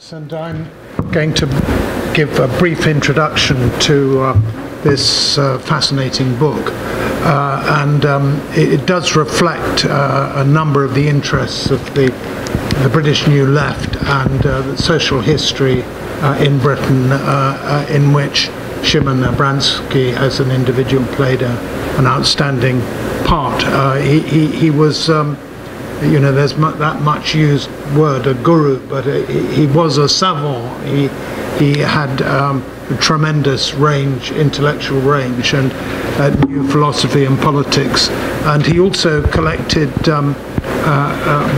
And I'm going to give a brief introduction to this fascinating book, and it does reflect a number of the interests of the British New Left and the social history in Britain, in which Chimen Abramsky as an individual played an outstanding part. He was you know, there's that much used word, a guru, but he was a savant. He had a tremendous range, intellectual range, and knew philosophy and politics. And he also collected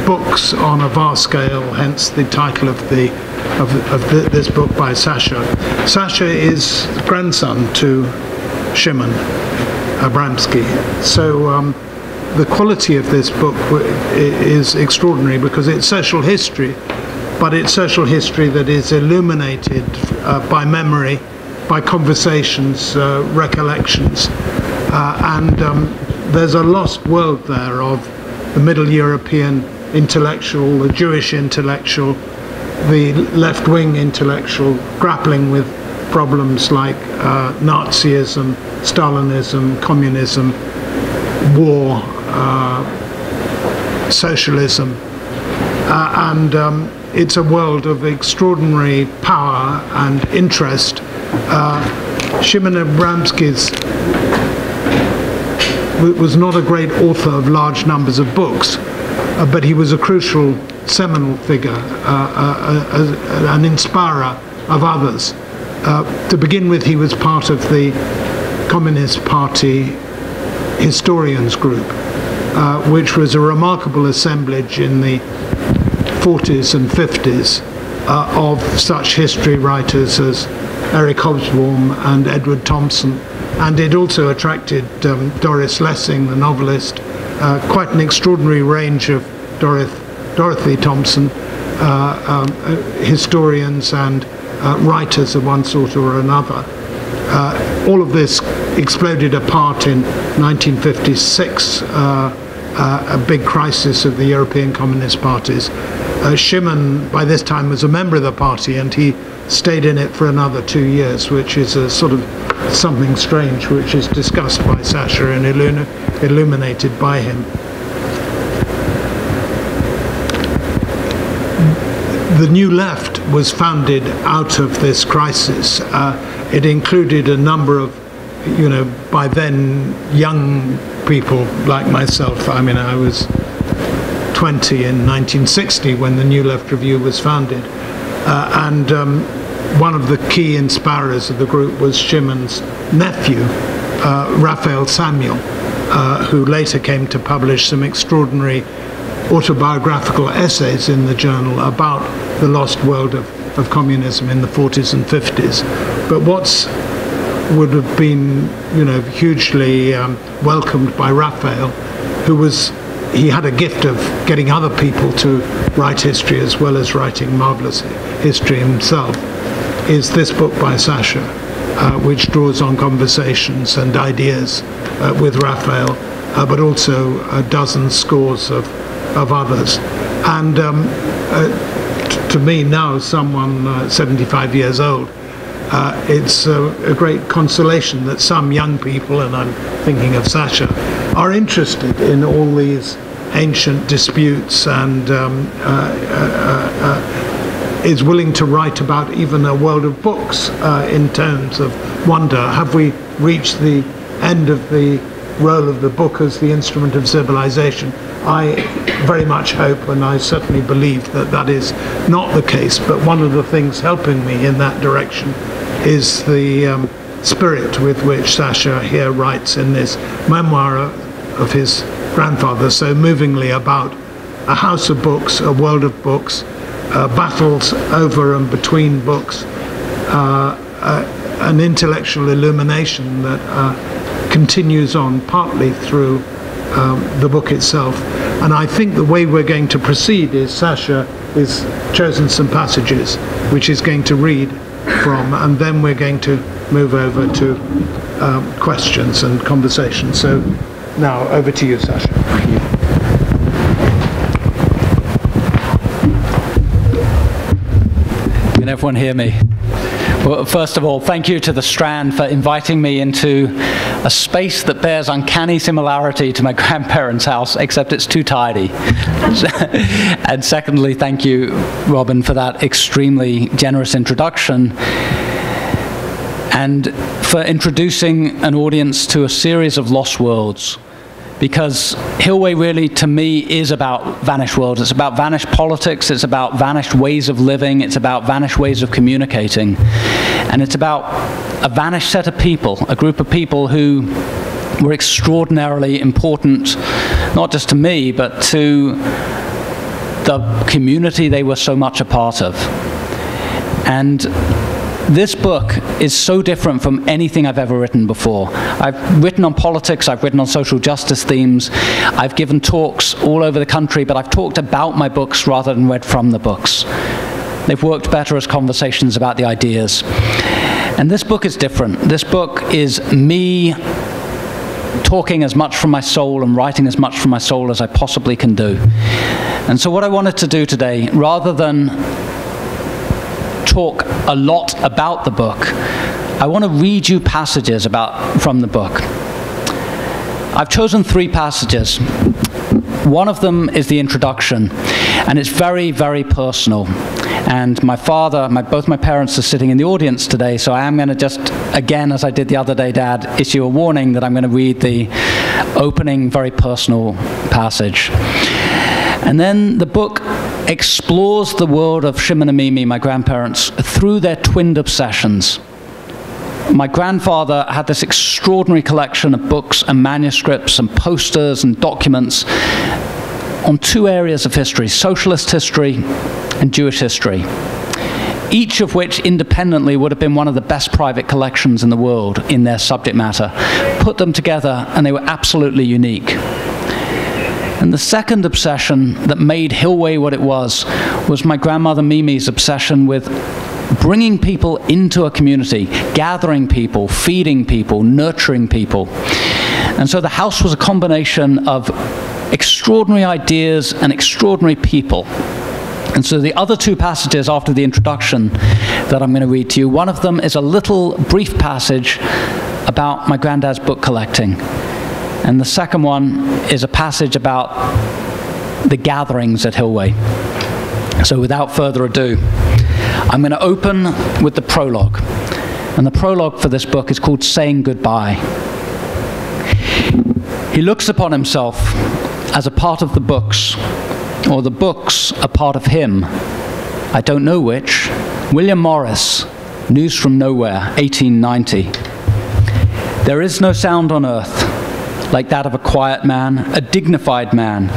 books on a vast scale, hence the title of this book by Sasha. Sasha is grandson to Chimen Abramsky. So the quality of this book is extraordinary because it's social history, but it's social history that is illuminated by memory, by conversations, recollections, and there's a lost world there of the Middle European intellectual, the Jewish intellectual, the left-wing intellectual, grappling with problems like Nazism, Stalinism, communism, war, socialism, and it's a world of extraordinary power and interest. Chimen Abramsky was not a great author of large numbers of books, but he was a crucial seminal figure, an inspirer of others. To begin with, he was part of the Communist Party historians group, which was a remarkable assemblage in the 40s and 50s of such history writers as Eric Hobsbawm and Edward Thompson, and it also attracted Doris Lessing, the novelist, quite an extraordinary range of Dorothy Thompson, historians and writers of one sort or another. All of this exploded apart in 1956, a big crisis of the European Communist parties. Chimen, by this time, was a member of the party, and he stayed in it for another 2 years, which is a sort of something strange, which is discussed by Sasha and illuminated by him. The New Left was founded out of this crisis. It included a number of, you know, by then young people like myself. I mean, I was 20 in 1960 when the New Left Review was founded. And one of the key inspirers of the group was Chimen's nephew, Raphael Samuel, who later came to publish some extraordinary autobiographical essays in the journal about the lost world of communism in the 40s and 50s. But what's would have been, you know, hugely welcomed by Raphael, he had a gift of getting other people to write history as well as writing marvelous history himself, is this book by Sasha, which draws on conversations and ideas with Raphael, but also a dozen scores of others. And to me now, someone 75 years old, it's a great consolation that some young people, and I'm thinking of Sasha, are interested in all these ancient disputes and is willing to write about even a world of books in terms of wonder. Have we reached the end of the role of the book as the instrument of civilization? I very much hope, and I certainly believe, that that is not the case, but one of the things helping me in that direction is the spirit with which Sasha here writes in this memoir of his grandfather so movingly about a house of books, a world of books, battles over and between books, an intellectual illumination that continues on partly through the book itself. And I think the way we're going to proceed is Sasha has chosen some passages which he's going to read from, and then we're going to move over to questions and conversation. So now over to you, Sasha. Thank you. Can everyone hear me? Well, first of all, thank you to the Strand for inviting me into a space that bears uncanny similarity to my grandparents' house, except it's too tidy. And secondly, thank you, Robin, for that extremely generous introduction, and for introducing an audience to a series of lost worlds. Because Hillway really, to me, is about vanished worlds. It's about vanished politics, it's about vanished ways of living, it's about vanished ways of communicating. And it's about a vanished set of people, a group of people who were extraordinarily important, not just to me, but to the community they were so much a part of. And this book is so different from anything I've ever written before. I've written on politics, I've written on social justice themes, I've given talks all over the country, but I've talked about my books rather than read from the books. They've worked better as conversations about the ideas. And this book is different. This book is me talking as much from my soul and writing as much from my soul as I possibly can do. And so what I wanted to do today, rather than talk a lot about the book, I want to read you passages from the book. I've chosen 3 passages. One of them is the introduction, and it's very, very personal. And my father, both my parents are sitting in the audience today, so I am going to just, again, as I did the other day, Dad, issue a warning that I'm going to read the opening, very personal passage. And then the book explores the world of Chimen and Mimi, my grandparents, through their twinned obsessions. My grandfather had this extraordinary collection of books and manuscripts and posters and documents on 2 areas of history, socialist history and Jewish history, each of which independently would have been one of the best private collections in the world in their subject matter. Put them together and they were absolutely unique. And the second obsession that made Hillway what it was my grandmother Mimi's obsession with bringing people into a community, gathering people, feeding people, nurturing people. And so the house was a combination of extraordinary ideas and extraordinary people. And so the other 2 passages after the introduction that I'm going to read to you, one of them is a little brief passage about my granddad's book collecting. And the second one is a passage about the gatherings at Hillway. So without further ado, I'm going to open with the prologue. And the prologue for this book is called Saying Goodbye. He looks upon himself as a part of the books, or the books a part of him. I don't know which. William Morris, News from Nowhere, 1890. There is no sound on earth like that of a quiet man, a dignified man,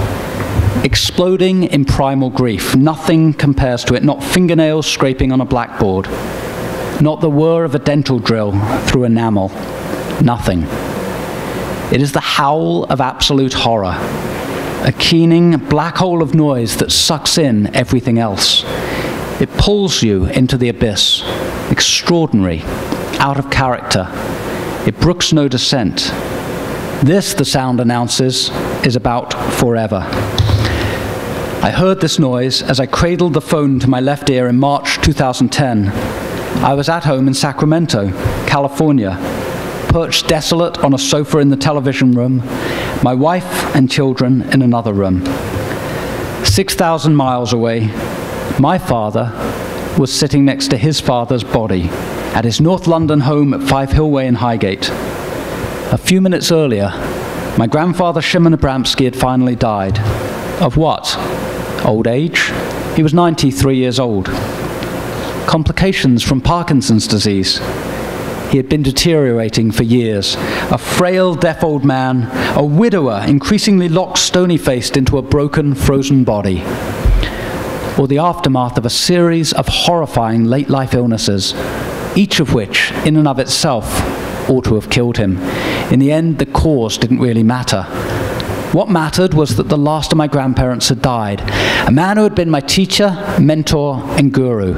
exploding in primal grief. Nothing compares to it, not fingernails scraping on a blackboard, not the whir of a dental drill through enamel, nothing. It is the howl of absolute horror, a keening black hole of noise that sucks in everything else. It pulls you into the abyss, extraordinary, out of character. It brooks no descent. This, the sound announces, is about forever. I heard this noise as I cradled the phone to my left ear in March 2010. I was at home in Sacramento, California, perched desolate on a sofa in the television room, my wife and children in another room. 6,000 miles away, my father was sitting next to his father's body at his North London home at 5 Hillway in Highgate. A few minutes earlier, my grandfather Chimen Abramsky had finally died. Of what? Old age? He was 93 years old. Complications from Parkinson's disease. He had been deteriorating for years. A frail, deaf old man, a widower, increasingly locked stony-faced into a broken, frozen body. Or the aftermath of a series of horrifying late-life illnesses, each of which, in and of itself, ought to have killed him. In the end, the cause didn't really matter. What mattered was that the last of my grandparents had died, a man who had been my teacher, mentor, and guru.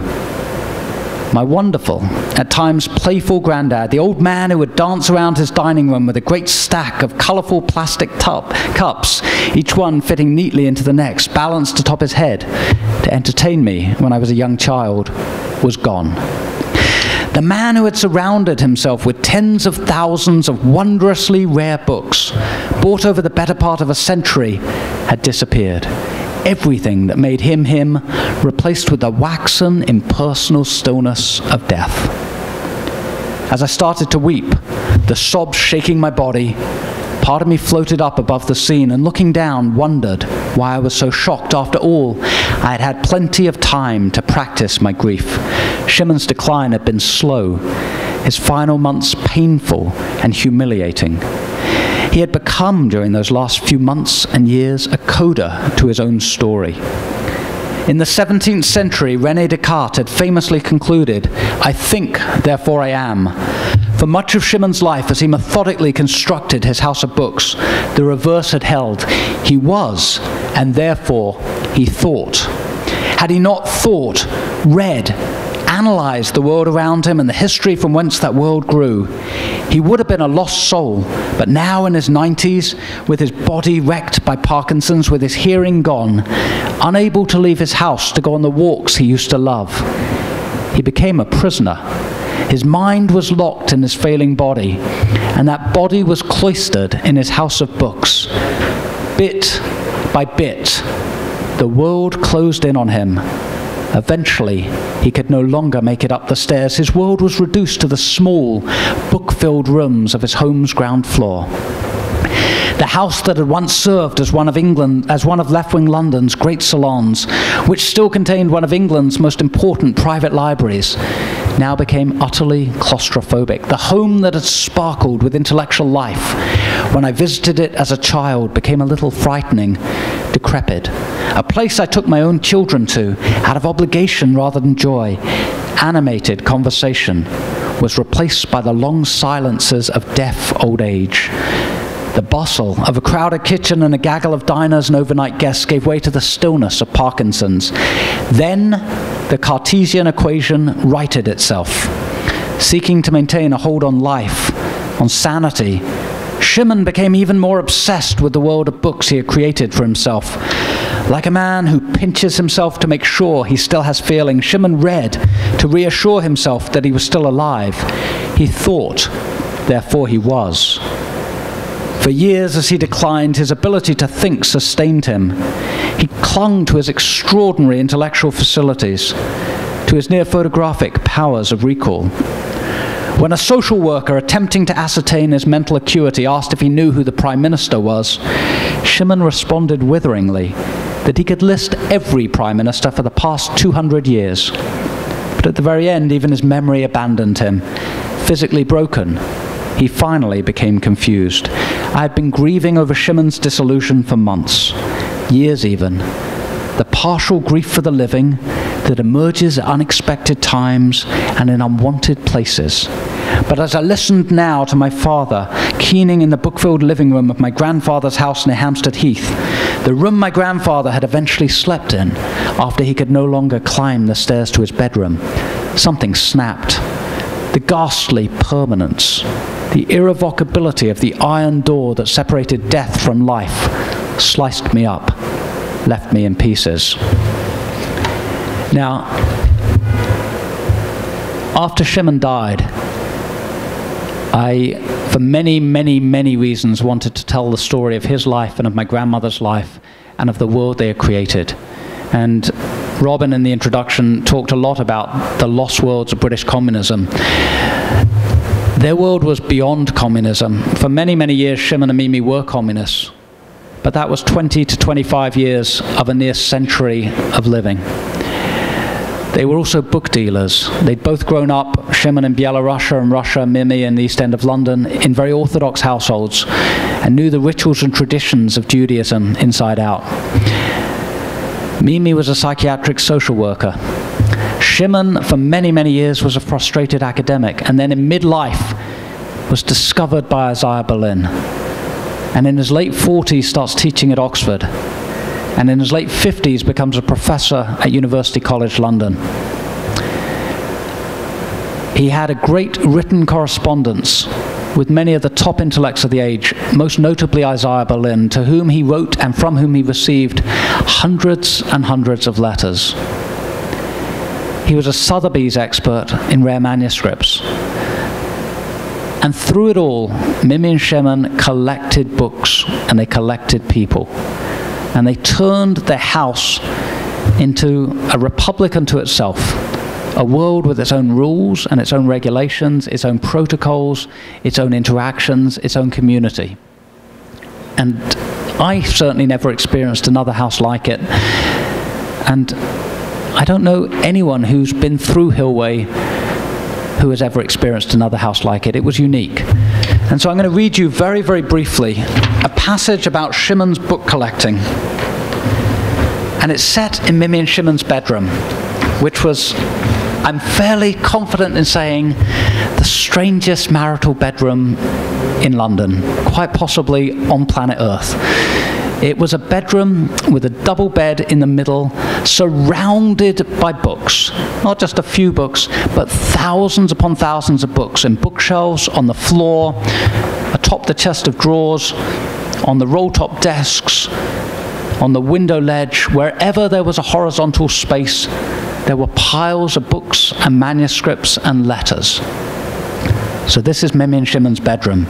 My wonderful, at times playful granddad, the old man who would dance around his dining room with a great stack of colourful plastic cups, each one fitting neatly into the next, balanced atop his head, to entertain me when I was a young child, was gone. The man who had surrounded himself with tens of thousands of wondrously rare books, bought over the better part of a century, had disappeared. Everything that made him him, replaced with the waxen, impersonal stillness of death. As I started to weep, the sobs shaking my body, part of me floated up above the scene and looking down wondered why I was so shocked. After all, I had had plenty of time to practice my grief. Chimen's decline had been slow, his final months painful and humiliating. He had become, during those last few months and years, a coda to his own story. In the 17th century, René Descartes had famously concluded, "I think, therefore I am." For much of Chimen's life, as he methodically constructed his house of books, the reverse had held. He was, and therefore he thought. Had he not thought, read, analyzed the world around him and the history from whence that world grew, he would have been a lost soul. But now in his 90s, with his body wrecked by Parkinson's, with his hearing gone, unable to leave his house to go on the walks he used to love, he became a prisoner. His mind was locked in his failing body, and that body was cloistered in his house of books. Bit by bit, the world closed in on him. Eventually, he could no longer make it up the stairs. His world was reduced to the small, book-filled rooms of his home's ground floor. The house that had once served as one of left-wing London's great salons, which still contained one of England's most important private libraries, now became utterly claustrophobic. The home that had sparkled with intellectual life when I visited it as a child became a little frightening, decrepit. A place I took my own children to, out of obligation rather than joy. Animated conversation was replaced by the long silences of deaf old age. The bustle of a crowded kitchen and a gaggle of diners and overnight guests gave way to the stillness of Parkinson's. Then the Cartesian equation righted itself. Seeking to maintain a hold on life, on sanity, Chimen became even more obsessed with the world of books he had created for himself. Like a man who pinches himself to make sure he still has feeling, Chimen read to reassure himself that he was still alive. He thought, therefore he was. For years as he declined, his ability to think sustained him. He clung to his extraordinary intellectual facilities, to his near-photographic powers of recall. When a social worker attempting to ascertain his mental acuity asked if he knew who the Prime Minister was, Chimen responded witheringly that he could list every Prime Minister for the past 200 years. But at the very end, even his memory abandoned him. Physically broken, he finally became confused. I had been grieving over Chimen's dissolution for months, years even. The partial grief for the living that emerges at unexpected times and in unwanted places. But as I listened now to my father, keening in the book-filled living room of my grandfather's house near Hampstead Heath, the room my grandfather had eventually slept in after he could no longer climb the stairs to his bedroom, something snapped. The ghastly permanence, the irrevocability of the iron door that separated death from life, sliced me up, left me in pieces. Now, after Chimen died, I, for many, many, many reasons, wanted to tell the story of his life and of my grandmother's life and of the world they had created. And Robin, in the introduction, talked a lot about the lost worlds of British communism. Their world was beyond communism. For many, many years, Chimen and Mimi were communists. But that was 20 to 25 years of a near century of living. They were also book dealers. They'd both grown up, Chimen in Bielorussia and Russia, Mimi in the East End of London, in very orthodox households, and knew the rituals and traditions of Judaism inside out. Mimi was a psychiatric social worker. Chimen, for many, many years, was a frustrated academic, and then in midlife was discovered by Isaiah Berlin. And in his late 40s starts teaching at Oxford. And in his late 50s becomes a professor at University College London. He had a great written correspondence with many of the top intellects of the age, most notably Isaiah Berlin, to whom he wrote and from whom he received hundreds and hundreds of letters. He was a Sotheby's expert in rare manuscripts. And through it all, Mimi and Chimen collected books and they collected people. And they turned their house into a republic unto itself, a world with its own rules and its own regulations, its own protocols, its own interactions, its own community. And I certainly never experienced another house like it. And I don't know anyone who's been through Hillway who has ever experienced another house like it. It was unique. And so I'm going to read you very, very briefly a passage about Chimen's book collecting. And it's set in Mimi and Chimen's bedroom, which was, I'm fairly confident in saying, the strangest marital bedroom in London, quite possibly on planet Earth. It was a bedroom with a double bed in the middle, surrounded by books. Not just a few books, but thousands upon thousands of books in bookshelves, on the floor, atop the chest of drawers, on the roll-top desks, on the window ledge. Wherever there was a horizontal space, there were piles of books and manuscripts and letters. So this is Mimi and Chimen's bedroom.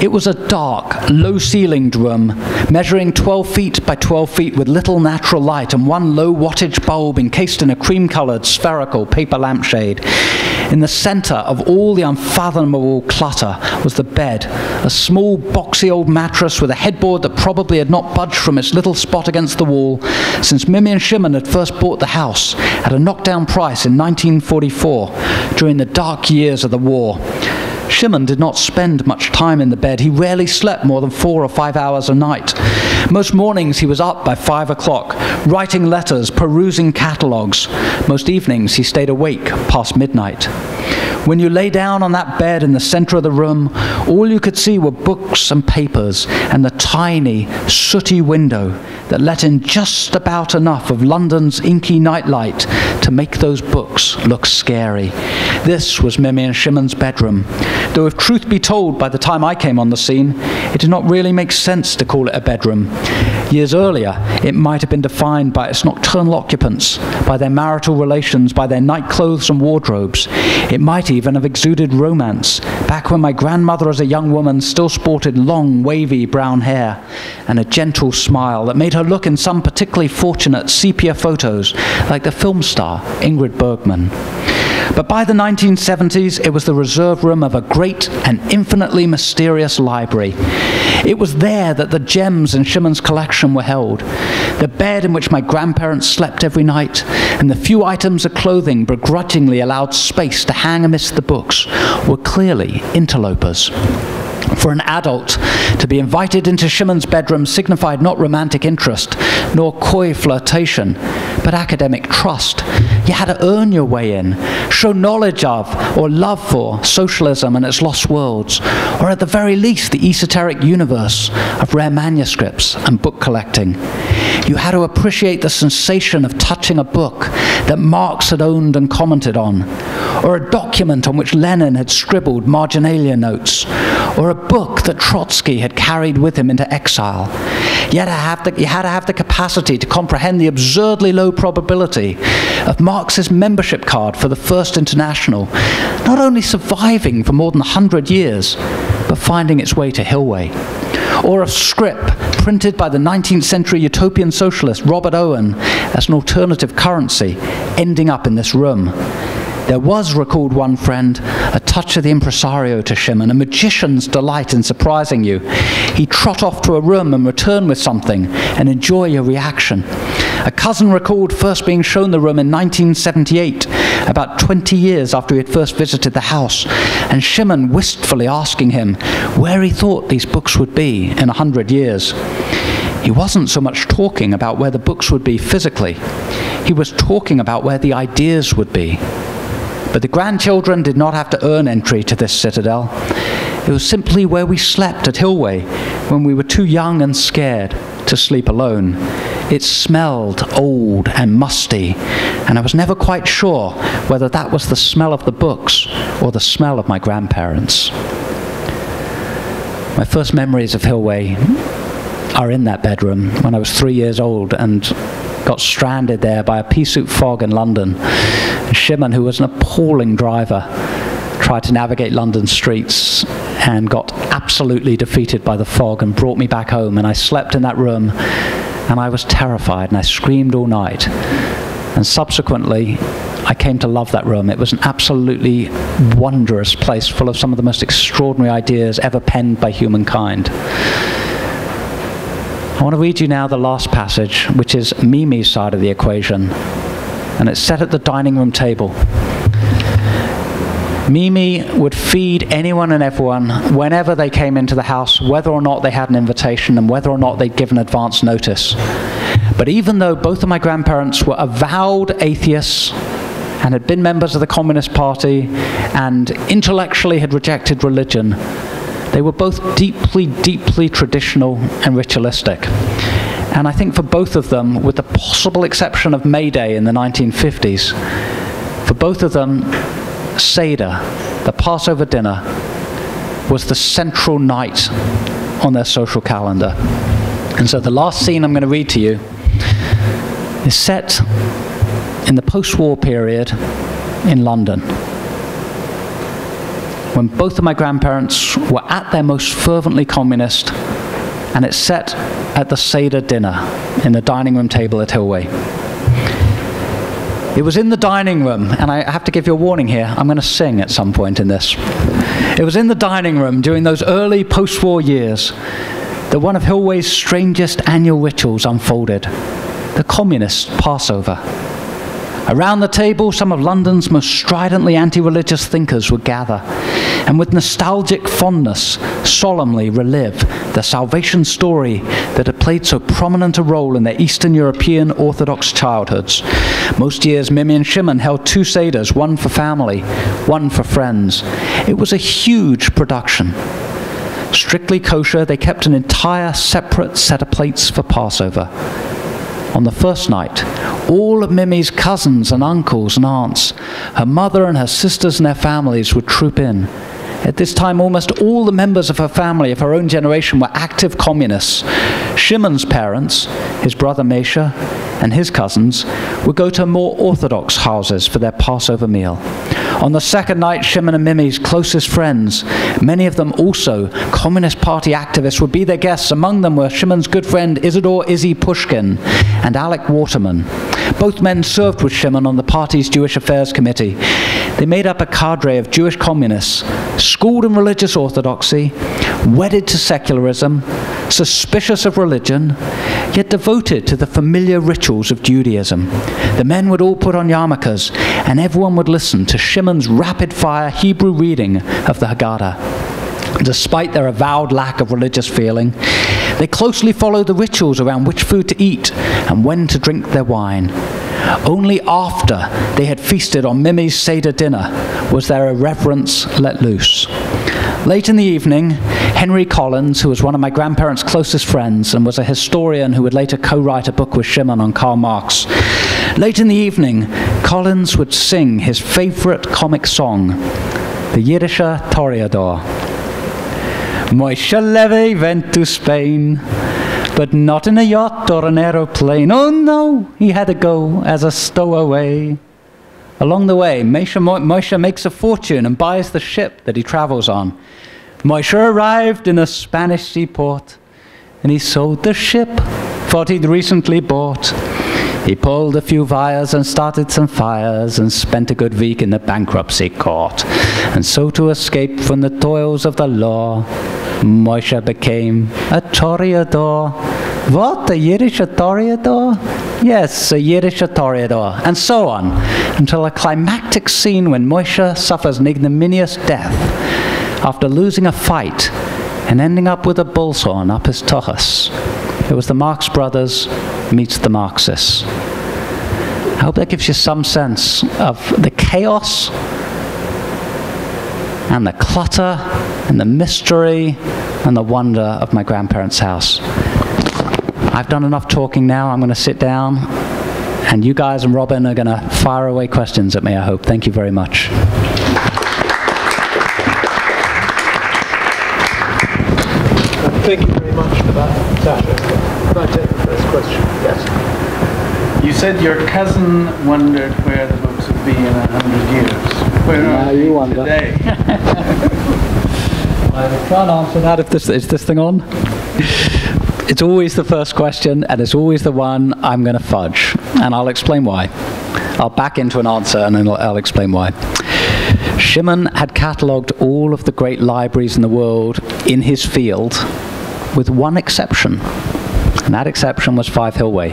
It was a dark, low-ceilinged room, measuring 12 feet by 12 feet with little natural light and one low-wattage bulb encased in a cream-colored spherical paper lampshade. In the center of all the unfathomable clutter was the bed, a small, boxy old mattress with a headboard that probably had not budged from its little spot against the wall since Mimi and Chimen had first bought the house at a knockdown price in 1944, during the dark years of the war. Chimen did not spend much time in the bed. He rarely slept more than 4 or 5 hours a night. Most mornings he was up by 5 o'clock, writing letters, perusing catalogues. Most evenings he stayed awake past midnight. When you lay down on that bed in the center of the room, all you could see were books and papers and the tiny, sooty window that let in just about enough of London's inky nightlight to make those books look scary. This was Mimi and Chimen's bedroom, though if truth be told, by the time I came on the scene, it did not really make sense to call it a bedroom. Years earlier, it might have been defined by its nocturnal occupants, by their marital relations, by their nightclothes and wardrobes. It might even have exuded romance, back when my grandmother as a young woman still sported long, wavy brown hair and a gentle smile that made her look in some particularly fortunate sepia photos like the film star Ingrid Bergman. But by the 1970s, it was the reserve room of a great and infinitely mysterious library. It was there that the gems in Chimen's collection were held. The bed in which my grandparents slept every night, and the few items of clothing begrudgingly allowed space to hang amidst the books, were clearly interlopers. For an adult, to be invited into Chimen's bedroom signified not romantic interest, nor coy flirtation, but academic trust. You had to earn your way in, show knowledge of or love for socialism and its lost worlds, or at the very least the esoteric universe of rare manuscripts and book collecting. You had to appreciate the sensation of touching a book that Marx had owned and commented on, or a document on which Lenin had scribbled marginalia notes, or a book that Trotsky had carried with him into exile. You had to have the capacity to comprehend the absurdly low probability of Marx's membership card for the First International not only surviving for more than 100 years, but finding its way to Hillway. Or of scrip printed by the 19th century utopian socialist Robert Owen as an alternative currency ending up in this room. There was, recalled one friend, a touch of the impresario to Chimen, a magician's delight in surprising you. He'd trot off to a room and return with something and enjoy your reaction. A cousin recalled first being shown the room in 1978, about 20 years after he had first visited the house, and Chimen wistfully asking him where he thought these books would be in 100 years. He wasn't so much talking about where the books would be physically. He was talking about where the ideas would be. But the grandchildren did not have to earn entry to this citadel. It was simply where we slept at Hillway when we were too young and scared to sleep alone. It smelled old and musty, and I was never quite sure whether that was the smell of the books or the smell of my grandparents. My first memories of Hillway are in that bedroom when I was 3 years old and got stranded there by a pea-soup fog in London. Chimen, who was an appalling driver, tried to navigate London streets and got absolutely defeated by the fog and brought me back home, and I slept in that room and I was terrified and I screamed all night. And subsequently I came to love that room. It was an absolutely wondrous place full of some of the most extraordinary ideas ever penned by humankind. I want to read you now the last passage, which is Mimi's side of the equation, and it's set at the dining room table. Mimi would feed anyone and everyone whenever they came into the house, whether or not they had an invitation and whether or not they'd given advance notice. But even though both of my grandparents were avowed atheists and had been members of the Communist Party and intellectually had rejected religion, they were both deeply, deeply traditional and ritualistic. And I think for both of them, with the possible exception of May Day in the 1950s, for both of them, Seder, the Passover dinner, was the central night on their social calendar. And so the last scene I'm going to read to you is set in the post-war period in London, when both of my grandparents were at their most fervently communist, and it's set at the Seder dinner in the dining room table at Hillway. It was in the dining room, and I have to give you a warning here, I'm going to sing at some point in this. It was in the dining room during those early post-war years that one of Hillway's strangest annual rituals unfolded, the communist Passover. Around the table, some of London's most stridently anti-religious thinkers would gather, and with nostalgic fondness, solemnly relive the salvation story that had played so prominent a role in their Eastern European Orthodox childhoods. Most years, Mimi and Chimen held 2 seders, one for family, one for friends. It was a huge production. Strictly kosher, they kept an entire separate set of plates for Passover. On the first night, all of Mimi's cousins and uncles and aunts, her mother and her sisters and their families would troop in. At this time, almost all the members of her family of her own generation were active communists. Chimen's parents, his brother Mesha, and his cousins would go to more orthodox houses for their Passover meal. On the second night, Chimen and Mimi's closest friends, many of them also Communist Party activists, would be their guests. Among them were Chimen's good friend Isidor Izzy Pushkin and Alec Waterman. Both men served with Chimen on the party's Jewish Affairs Committee. They made up a cadre of Jewish communists, schooled in religious orthodoxy, wedded to secularism, suspicious of religion, yet devoted to the familiar rituals of Judaism. The men would all put on yarmulkes, and everyone would listen to Chimen's rapid-fire Hebrew reading of the Haggadah. Despite their avowed lack of religious feeling, they closely followed the rituals around which food to eat and when to drink their wine. Only after they had feasted on Mimi's Seder dinner was their irreverence let loose. Late in the evening, Henry Collins, who was one of my grandparents' closest friends and was a historian who would later co-write a book with Chimen on Karl Marx, late in the evening, Collins would sing his favorite comic song, the Yiddische Toreador. Moshe Levy went to Spain, but not in a yacht or an aeroplane. Oh no, he had to go as a stowaway. Along the way, Moshe makes a fortune and buys the ship that he travels on. Moshe arrived in a Spanish seaport, and he sold the ship for what he'd recently bought. He pulled a few wires and started some fires and spent a good week in the bankruptcy court. And so to escape from the toils of the law, Moshe became a toreador. What, a Yiddish toreador? Yes, a Yiddish toreador. And so on, until a climactic scene when Moshe suffers an ignominious death after losing a fight and ending up with a bull's horn up his tuchus. It was the Marx Brothers meets the Marxists. I hope that gives you some sense of the chaos and the clutter and the mystery and the wonder of my grandparents' house. I've done enough talking now. I'm going to sit down, and you guys and Robin are going to fire away questions at me, I hope. Thank you very much. Thank you very much for that, Sasha. Can I take the first question? Yes. You said your cousin wondered where the books would be in 100 years. Where are you they wonder. today? I can't answer that if is this thing on? It's always the first question, and it's always the one I'm going to fudge, and I'll explain why. I'll back into an answer, and then I'll explain why. Chimen had catalogued all of the great libraries in the world in his field, with one exception, and that exception was Five Hill Way.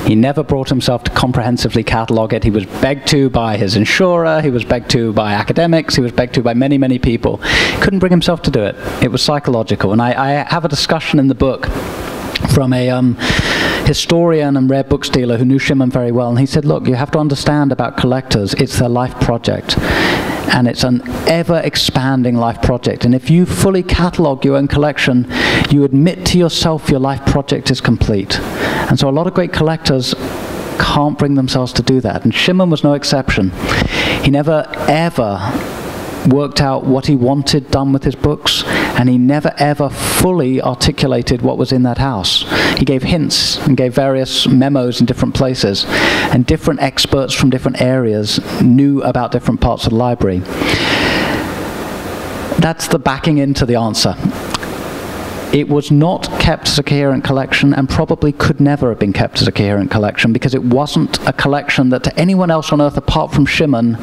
He never brought himself to comprehensively catalogue it. He was begged to by his insurer, he was begged to by academics, he was begged to by many, many people. He couldn't bring himself to do it. It was psychological. And I have a discussion in the book from a historian and rare books dealer who knew Chimen very well, and he said, look, you have to understand about collectors, it's their life project. And it's an ever-expanding life project. And if you fully catalogue your own collection, you admit to yourself your life project is complete. And so a lot of great collectors can't bring themselves to do that. And Chimen was no exception. He never, ever worked out what he wanted done with his books, and he never ever fully articulated what was in that house. He gave hints and gave various memos in different places, and different experts from different areas knew about different parts of the library. That's the backing into the answer. It was not kept as a coherent collection, and probably could never have been kept as a coherent collection, because it wasn't a collection that to anyone else on earth apart from Chimen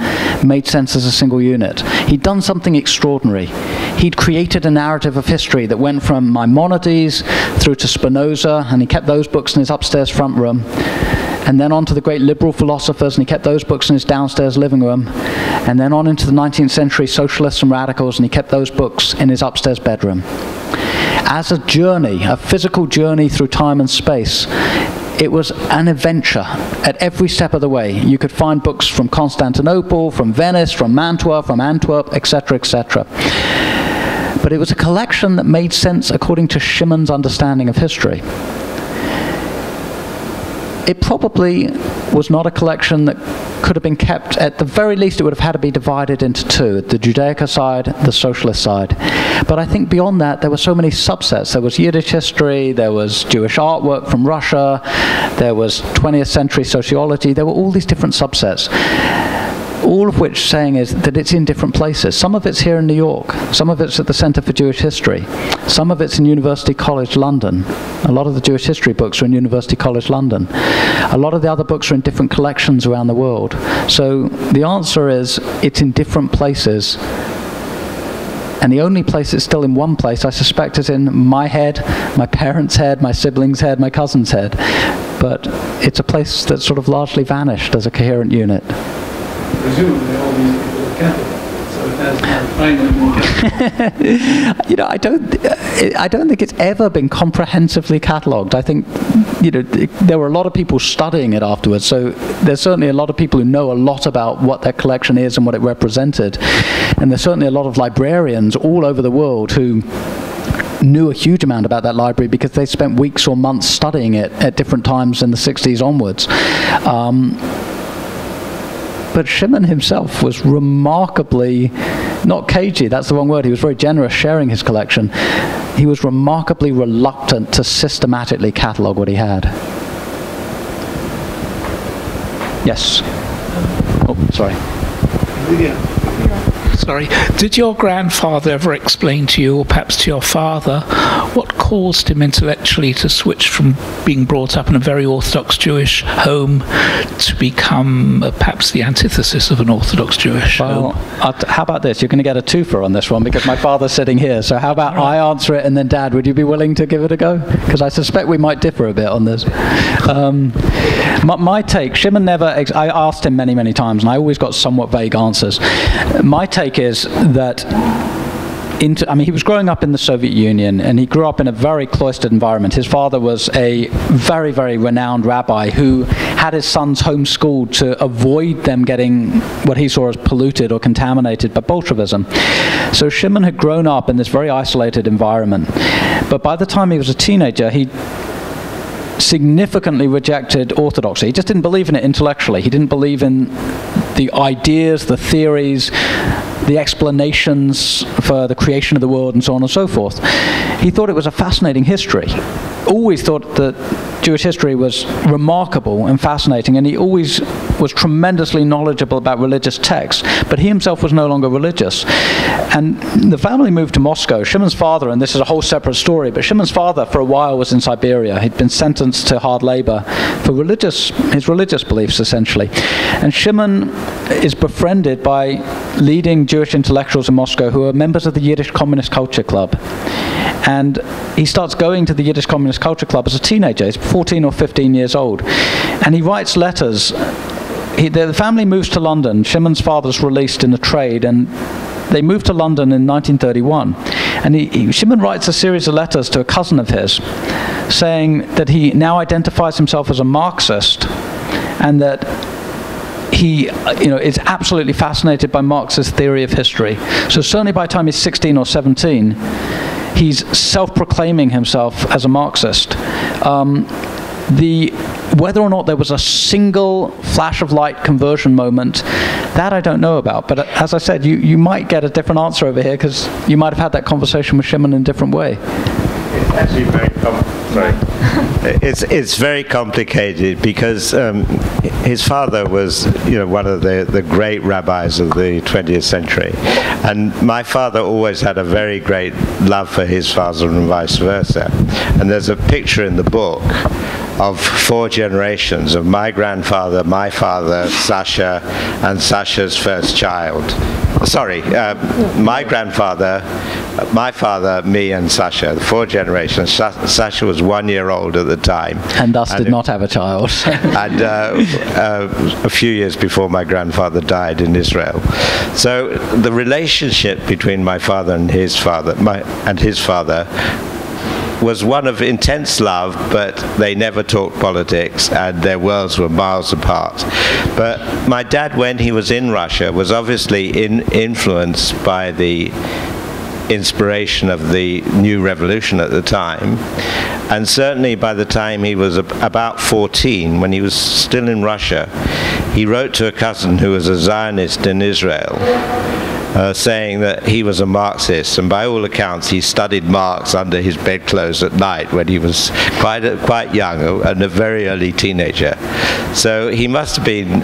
made sense as a single unit. He'd done something extraordinary. He'd created a narrative of history that went from Maimonides through to Spinoza, and he kept those books in his upstairs front room, and then on to the great liberal philosophers, and he kept those books in his downstairs living room, and then on into the 19th century socialists and radicals, and he kept those books in his upstairs bedroom. As a journey, a physical journey through time and space, it was an adventure at every step of the way. You could find books from Constantinople, from Venice, from Mantua, from Antwerp, etc., etc. But it was a collection that made sense according to Chimen's understanding of history. It probably was not a collection that could have been kept. At the very least, it would have had to be divided into two, the Judaica side, the socialist side. But I think beyond that, there were so many subsets. There was Yiddish history, there was Jewish artwork from Russia, there was 20th century sociology, there were all these different subsets. All of which saying is that it's in different places. Some of it's here in New York, some of it's at the Center for Jewish History, some of it's in University College London. A lot of the Jewish history books are in University College London. A lot of the other books are in different collections around the world. So the answer is it's in different places. And the only place it's still in one place, I suspect, is in my head, my parents' head, my siblings' head, my cousin's head. But it's a place that's sort of largely vanished as a coherent unit. Presumably all these people are Catholic, so it has now finally been You know, I don't think it's ever been comprehensively catalogued. I think, you know, there were a lot of people studying it afterwards, so there's certainly a lot of people who know a lot about what their collection is and what it represented. And there's certainly a lot of librarians all over the world who knew a huge amount about that library because they spent weeks or months studying it at different times in the 60s onwards. But Chimen himself was remarkably, not cagey, that's the wrong word, he was very generous sharing his collection. He was remarkably reluctant to systematically catalogue what he had. Yes. Oh, sorry. Sorry. Did your grandfather ever explain to you, or perhaps to your father, what caused him intellectually to switch from being brought up in a very Orthodox Jewish home to become perhaps the antithesis of an Orthodox Jewish home? How about this? You're going to get a twofer on this one because my father's sitting here. So how about I answer it and then Dad, would you be willing to give it a go? Because I suspect we might differ a bit on this. My take, Chimen never, I asked him many, many times and I always got somewhat vague answers. My take is that he was growing up in the Soviet Union and he grew up in a very cloistered environment. His father was a very, very renowned rabbi who had his sons homeschooled to avoid them getting what he saw as polluted or contaminated by Bolshevism. So Chimen had grown up in this very isolated environment. But by the time he was a teenager, he significantly rejected orthodoxy. He just didn't believe in it intellectually. He didn't believe in the ideas, the theories, the explanations for the creation of the world, and so on and so forth. He thought it was a fascinating history. Always thought that Jewish history was remarkable and fascinating, and he always was tremendously knowledgeable about religious texts, but he himself was no longer religious. And the family moved to Moscow. Chimen's father, and this is a whole separate story, but Chimen's father for a while was in Siberia. He'd been sentenced to hard labor for his religious beliefs, essentially. And Chimen is befriended by leading Jewish intellectuals in Moscow who are members of the Yiddish Communist Culture Club. And he starts going to the Yiddish Communist Culture Club as a teenager. He's 14 or 15 years old. And he writes letters. The family moves to London. Chimen's father's released in a trade, and they moved to London in 1931. And Chimen writes a series of letters to a cousin of his, saying that he now identifies himself as a Marxist, and that he is absolutely fascinated by Marxist theory of history. So certainly by the time he's 16 or 17, he's self-proclaiming himself as a Marxist. Whether or not there was a single flash of light conversion moment, that I don't know about. But as I said, you might get a different answer over here, because you might have had that conversation with Chimen in a different way. It's actually very it's very complicated, because his father was, one of the great rabbis of the 20th century, and my father always had a very great love for his father and vice versa. And there's a picture in the book of 4 generations of my grandfather, my father, Sasha, and Sasha's first child. Sorry, my grandfather, my father, me, and Sasha, 4 generations. Sasha was 1 year old at the time. And thus did not have a child. And a few years before my grandfather died in Israel. So the relationship between my father and his father, was one of intense love, but they never talked politics, and their worlds were miles apart. But my dad, when he was in Russia, was obviously influenced by the inspiration of the new revolution at the time. And certainly by the time he was about 14, when he was still in Russia, he wrote to a cousin who was a Zionist in Israel, saying that he was a Marxist, and by all accounts he studied Marx under his bedclothes at night when he was quite young and a very early teenager. So he must have been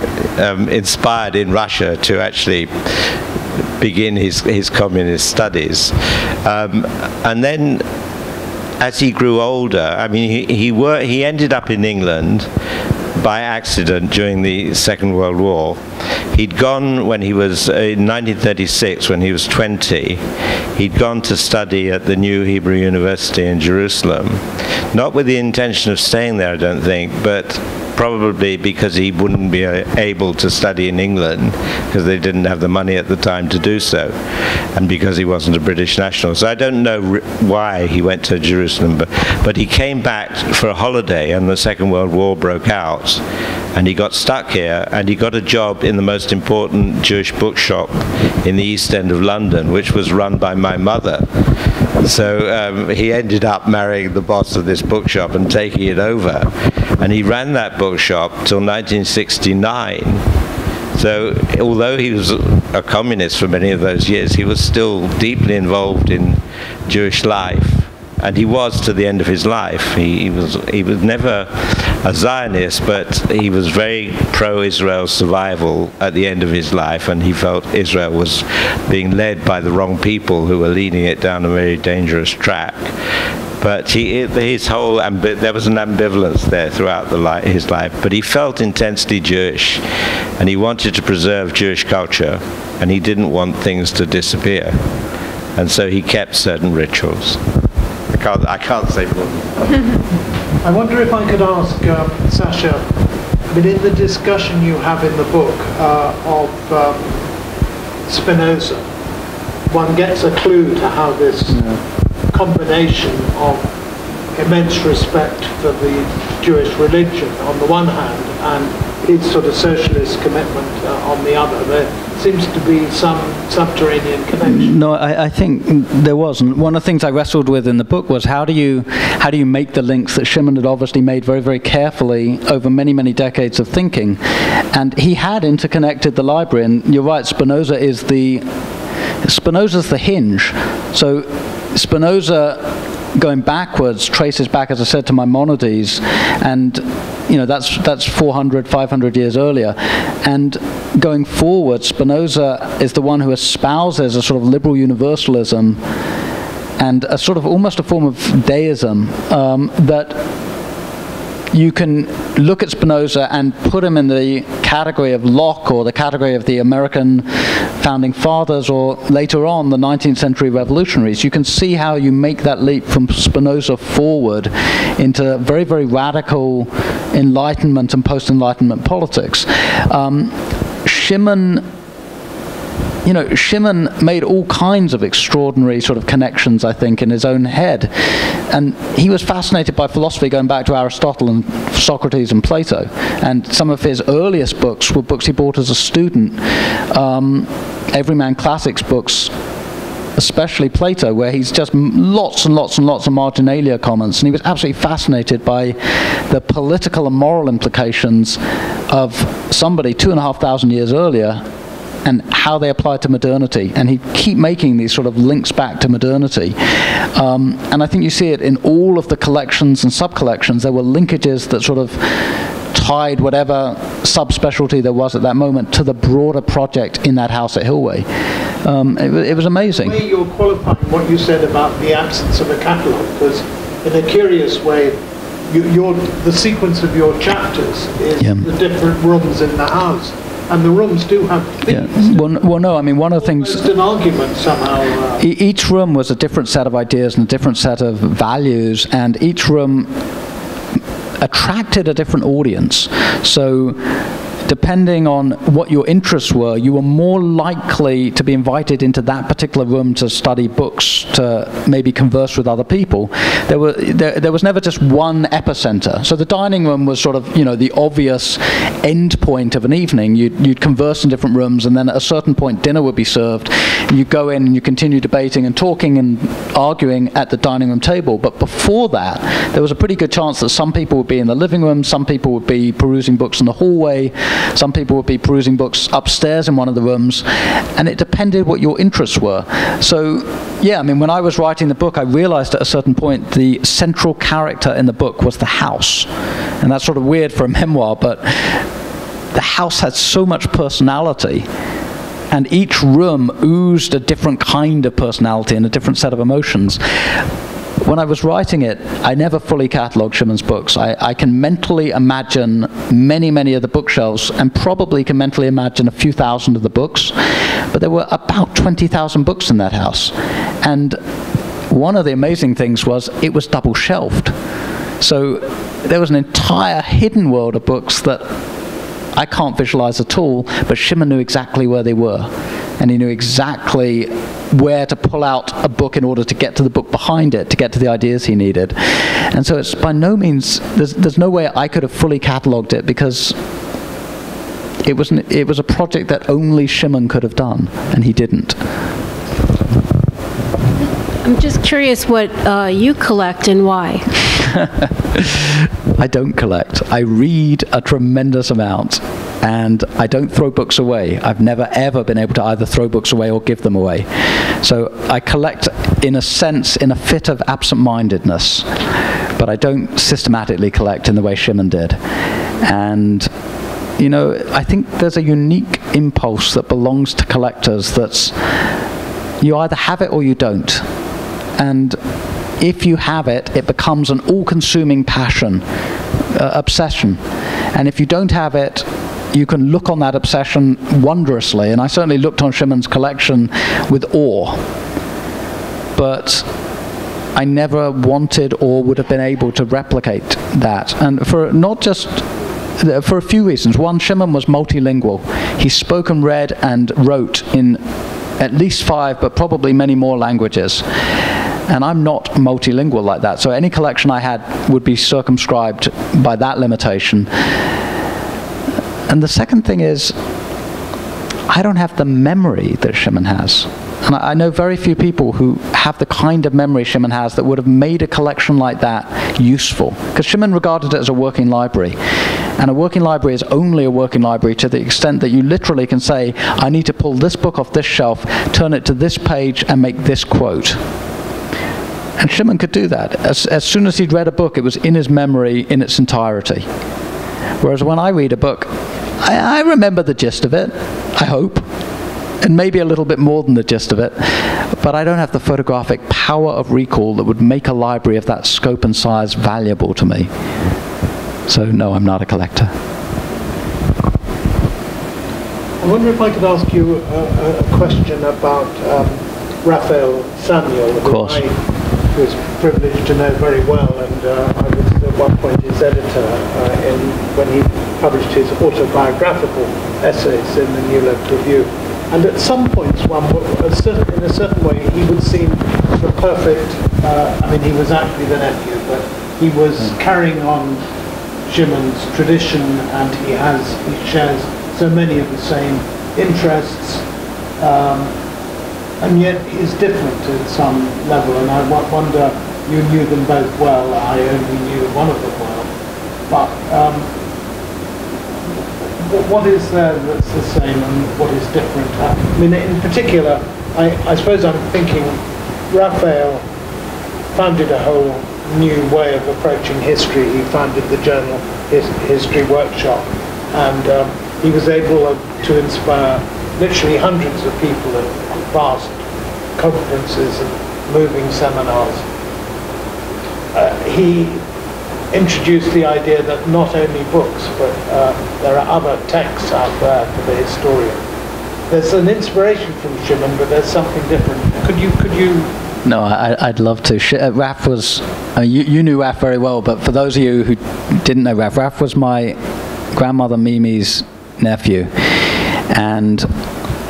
inspired in Russia to actually begin his communist studies. And then as he grew older, I mean, he ended up in England by accident during the Second World War. He'd gone when he was, in 1936, when he was 20, he'd gone to study at the new Hebrew University in Jerusalem, not with the intention of staying there, I don't think, but probably because he wouldn't be able to study in England, because they didn't have the money at the time to do so, and because he wasn't a British national. So I don't know why he went to Jerusalem, but he came back for a holiday, and the Second World War broke out, and he got stuck here, and he got a job in the most important Jewish bookshop in the East End of London, which was run by my mother. So he ended up marrying the boss of this bookshop and taking it over. And he ran that bookshop till 1969. So although he was a communist for many of those years, he was still deeply involved in Jewish life. And he was to the end of his life. He was never a Zionist, but he was very pro-Israel survival at the end of his life, and he felt Israel was being led by the wrong people who were leading it down a very dangerous track. But his whole there was an ambivalence there throughout his life. But he felt intensely Jewish, and he wanted to preserve Jewish culture, and he didn't want things to disappear, and so he kept certain rituals. I can't say more. I wonder if I could ask Sasha, I mean, in the discussion you have in the book of Spinoza, one gets a clue to how this combination of immense respect for the Jewish religion on the one hand and his sort of socialist commitment on the other. There seems to be some subterranean connection. No, I think there wasn't. One of the things I wrestled with in the book was how do you make the links that Chimen had obviously made very, very carefully over many, many decades of thinking. And he had interconnected the library, and you're right, Spinoza's the hinge. So Spinoza, going backwards, traces back, as I said, to Maimonides, and that's 400, 500 years earlier. And going forward, Spinoza is the one who espouses a sort of liberal universalism and a sort of almost a form of deism that you can look at Spinoza and put him in the category of Locke or the category of the American founding fathers or later on the 19th century revolutionaries. You can see how you make that leap from Spinoza forward into very, very radical Enlightenment and post-Enlightenment politics. Chimen made all kinds of extraordinary sort of connections, I think, in his own head. And he was fascinated by philosophy going back to Aristotle and Socrates and Plato. And some of his earliest books were books he bought as a student. Everyman Classics books, especially Plato, where he's just lots and lots and lots of marginalia comments. And he was absolutely fascinated by the political and moral implications of somebody 2,500 years earlier and how they apply to modernity. And he'd keep making these sort of links back to modernity. And I think you see it in all of the collections and sub-collections. There were linkages that sort of tied whatever subspecialty there was at that moment to the broader project in that house at Hillway. It was amazing. The way you're qualifying what you said about the absence of a catalogue, because in a curious way, the sequence of your chapters is the different rooms in the house. And the rooms do have themes. Yeah. Well, no, I mean, one of the things... It's an argument somehow. Each room was a different set of ideas and a different set of values, and each room attracted a different audience. So depending on what your interests were, you were more likely to be invited into that particular room to study books, to maybe converse with other people. There was never just one epicenter. So the dining room was sort of, the obvious end point of an evening. You'd converse in different rooms, and then at a certain point dinner would be served. You go in and you continue debating and talking and arguing at the dining room table. But before that, there was a pretty good chance that some people would be in the living room, some people would be perusing books in the hallway, some people would be perusing books upstairs in one of the rooms, and it depended what your interests were. So, yeah, I mean, when I was writing the book, I realized at a certain point the central character in the book was the house. And that's sort of weird for a memoir, but the house had so much personality, and each room oozed a different kind of personality and a different set of emotions. When I was writing it, I never fully catalogued Chimen's books. I can mentally imagine many, many of the bookshelves, and probably can mentally imagine a few thousand of the books, but there were about 20,000 books in that house. And one of the amazing things was it was double shelved. So there was an entire hidden world of books that I can't visualize at all, but Chimen knew exactly where they were. And he knew exactly where to pull out a book in order to get to the book behind it, to get to the ideas he needed. And so it's by no means, there's no way I could have fully catalogued it, because it was a project that only Chimen could have done, and he didn't. I'm just curious what you collect and why. I don't collect. I read a tremendous amount, and I don't throw books away. I've never ever been able to either throw books away or give them away. So I collect, in a sense, in a fit of absent-mindedness, but I don't systematically collect in the way Chimen did. And I think there's a unique impulse that belongs to collectors that's, you either have it or you don't. And if you have it, it becomes an all-consuming passion, obsession. And if you don't have it, you can look on that obsession wondrously. And I certainly looked on Chimen's collection with awe. But I never wanted or would have been able to replicate that. And for a few reasons. One, Chimen was multilingual. He spoke and read and wrote in at least 5, but probably many more languages. And I'm not multilingual like that. So any collection I had would be circumscribed by that limitation. And the second thing is, I don't have the memory that Chimen has. And I know very few people who have the kind of memory Chimen has that would have made a collection like that useful. Because Chimen regarded it as a working library. And a working library is only a working library to the extent that you literally can say, I need to pull this book off this shelf, turn it to this page, and make this quote. And Chimen could do that. As soon as he'd read a book, it was in his memory in its entirety. Whereas when I read a book, I remember the gist of it, I hope, and maybe a little bit more than the gist of it, but I don't have the photographic power of recall that would make a library of that scope and size valuable to me. So no, I'm not a collector. I wonder if I could ask you a question about Raphael Samuel, who I was privileged to know very well, and I was at one point his editor when he published his autobiographical essays in the New Left Review. And at some points, in a certain way, he would seem the perfect, I mean, he was actually the nephew, but he was carrying on Chimen's tradition, and he shares so many of the same interests, and yet he's different at some level. And I wonder, you knew them both well, I only knew one of them well, but what is there that's the same and what is different? I mean, in particular, I suppose I'm thinking Raphael founded a whole new way of approaching history. He founded the journal History Workshop, and he was able to inspire literally hundreds of people at vast conferences and moving seminars. He introduced the idea that not only books, but there are other texts out there for the historian. There's an inspiration from Chimen, but there's something different. Could you? No, I'd love to. Raf was, I mean, you knew Raf very well, but for those of you who didn't know Raf was my grandmother Mimi's nephew, and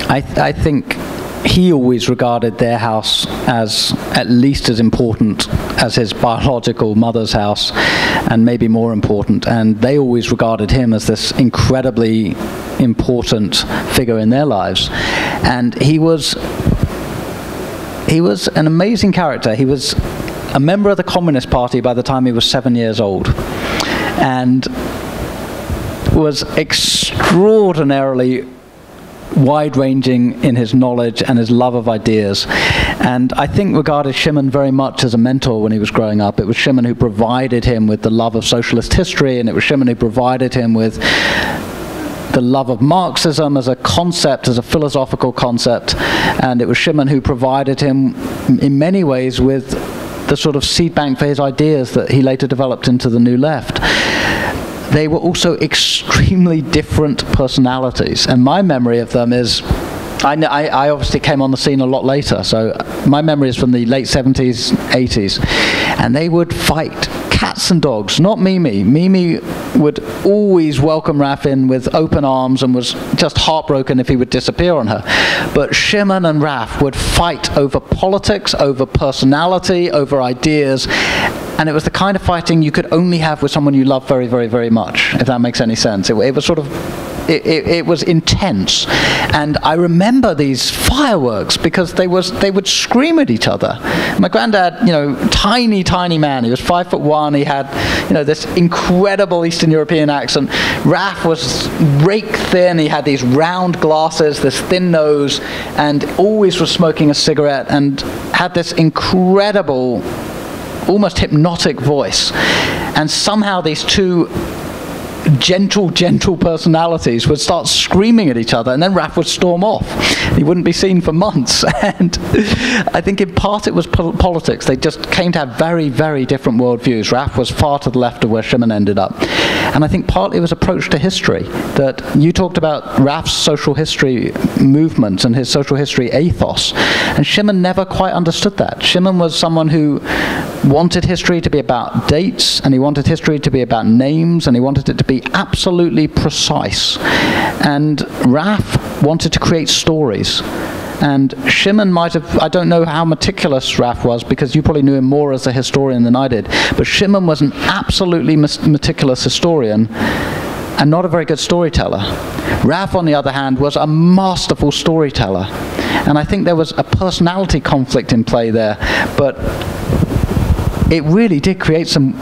I think he always regarded their house as at least as important as his biological mother's house, and maybe more important, and they always regarded him as this incredibly important figure in their lives. And he was an amazing character. He was a member of the Communist Party by the time he was 7 years old, and was extraordinarily wide-ranging in his knowledge and his love of ideas, and I think regarded Chimen very much as a mentor when he was growing up. It was Chimen who provided him with the love of socialist history, and it was Chimen who provided him with the love of Marxism as a concept, as a philosophical concept, and it was Chimen who provided him in many ways with the sort of seed bank for his ideas that he later developed into the New Left. They were also extremely different personalities, and my memory of them is, I obviously came on the scene a lot later, so my memory is from the late 70s, 80s, and they would fight cats and dogs, not Mimi. Mimi would always welcome Raf in with open arms and was just heartbroken if he would disappear on her. But Chimen and Raf would fight over politics, over personality, over ideas, and it was the kind of fighting you could only have with someone you love very, very, very much, if that makes any sense. It was sort of, it was intense, and I remember these fireworks because they would scream at each other. My granddad, tiny man, he was 5'1", he had this incredible Eastern European accent. Raf was rake thin, he had these round glasses, this thin nose, and always was smoking a cigarette, and had this incredible, almost hypnotic voice. And somehow these two gentle personalities would start screaming at each other, and then Raf would storm off. He wouldn't be seen for months. And I think in part it was politics. They just came to have very, very different worldviews. Raf was far to the left of where Chimen ended up. And I think partly it was approach to history, that you talked about Raf's social history movement and his social history ethos, and Chimen never quite understood that. Chimen was someone who wanted history to be about dates, and he wanted history to be about names, and he wanted it to be absolutely precise. And Raf wanted to create stories. And Chimen might have, I don't know how meticulous Raf was, because you probably knew him more as a historian than I did, but Chimen was an absolutely meticulous historian, and not a very good storyteller. Ralph, on the other hand, was a masterful storyteller. And I think there was a personality conflict in play there, but it really did create some,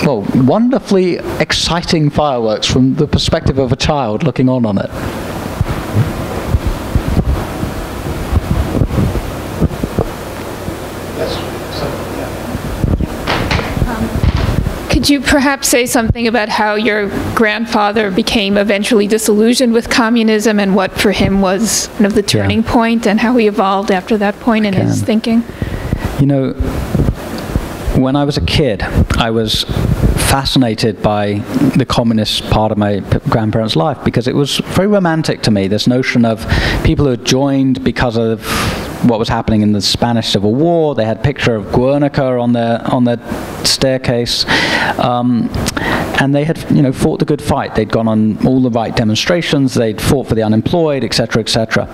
well, wonderfully exciting fireworks from the perspective of a child looking on it. Could you perhaps say something about how your grandfather became eventually disillusioned with communism and what for him was kind of the turning point and how he evolved after that point in his thinking? You know, when I was a kid, I was fascinated by the communist part of my grandparents' life because it was very romantic to me, this notion of people who had joined because of what was happening in the Spanish Civil War. They had a picture of Guernica on their staircase, and they had, you know, fought the good fight. They'd gone on all the right demonstrations. They'd fought for the unemployed, etc., etc.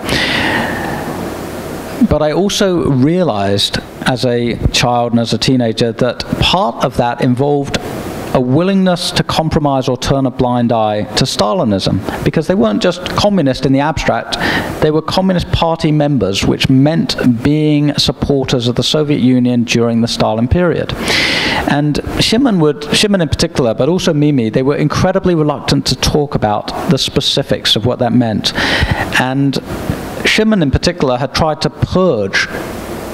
But I also realized as a child and as a teenager that part of that involved a willingness to compromise or turn a blind eye to Stalinism, because they weren't just communist in the abstract, they were Communist Party members, which meant being supporters of the Soviet Union during the Stalin period. And Chimen in particular, but also Mimi, they were incredibly reluctant to talk about the specifics of what that meant. And Chimen in particular had tried to purge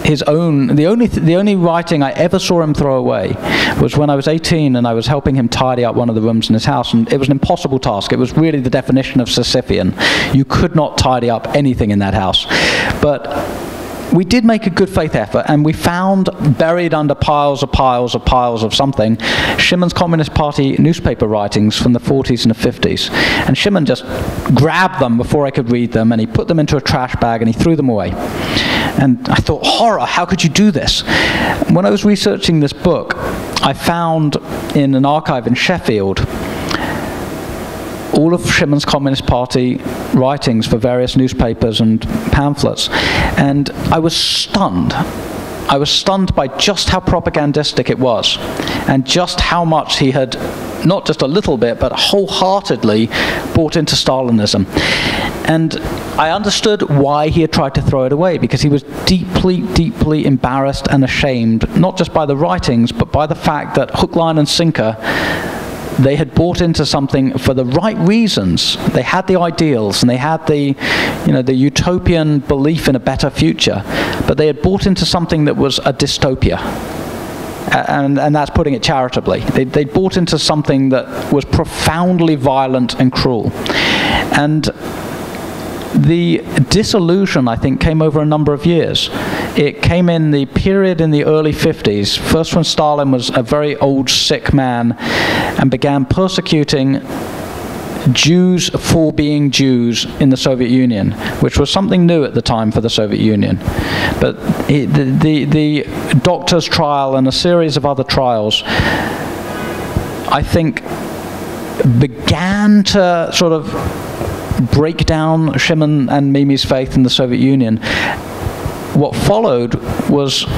his own, the only writing I ever saw him throw away was when I was 18 and I was helping him tidy up one of the rooms in his house, and it was an impossible task. It was really the definition of Sisyphean. You could not tidy up anything in that house. But we did make a good faith effort, and we found, buried under piles of something, Chimen's Communist Party newspaper writings from the 40s and the 50s. And Chimen just grabbed them before I could read them, and he put them into a trash bag and he threw them away. And I thought, horror, how could you do this? When I was researching this book, I found in an archive in Sheffield all of Chimen's Communist Party writings for various newspapers and pamphlets. And I was stunned. I was stunned by just how propagandistic it was, and just how much he had, not just a little bit, but wholeheartedly bought into Stalinism. And I understood why he had tried to throw it away, because he was deeply, deeply embarrassed and ashamed, not just by the writings, but by the fact that hook, line, and sinker, they had bought into something for the right reasons. They had the ideals, and they had the, you know, the utopian belief in a better future, but they had bought into something that was a dystopia. And that's putting it charitably. They bought into something that was profoundly violent and cruel. And the disillusion, I think, came over a number of years. It came in the period in the early 50s, first when Stalin was a very old, sick man and began persecuting Jews for being Jews in the Soviet Union, which was something new at the time for the Soviet Union. But the doctor's trial and a series of other trials, I think, began to sort of break down Chimen and Mimi's faith in the Soviet Union. What followed was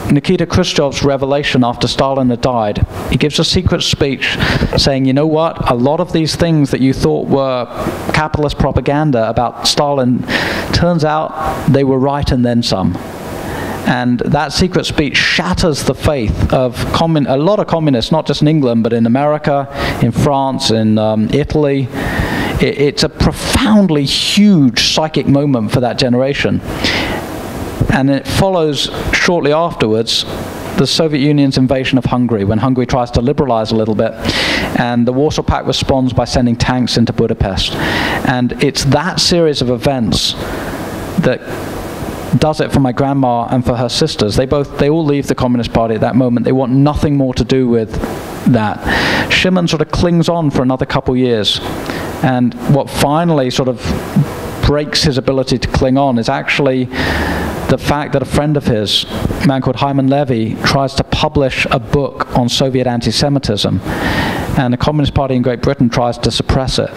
Nikita Khrushchev's revelation after Stalin had died. He gives a secret speech saying, you know what, a lot of these things that you thought were capitalist propaganda about Stalin, turns out they were right and then some. And that secret speech shatters the faith of a lot of communists, not just in England, but in America, in France, in Italy. It's a profoundly huge psychic moment for that generation. And it follows shortly afterwards the Soviet Union's invasion of Hungary, when Hungary tries to liberalize a little bit, and the Warsaw Pact responds by sending tanks into Budapest. And it's that series of events that does it for my grandma and for her sisters. They all leave the Communist Party at that moment. They want nothing more to do with that. Chimen sort of clings on for another couple years. And what finally sort of breaks his ability to cling on is actually the fact that a friend of his, a man called Hyman Levy, tries to publish a book on Soviet anti-Semitism. And the Communist Party in Great Britain tries to suppress it.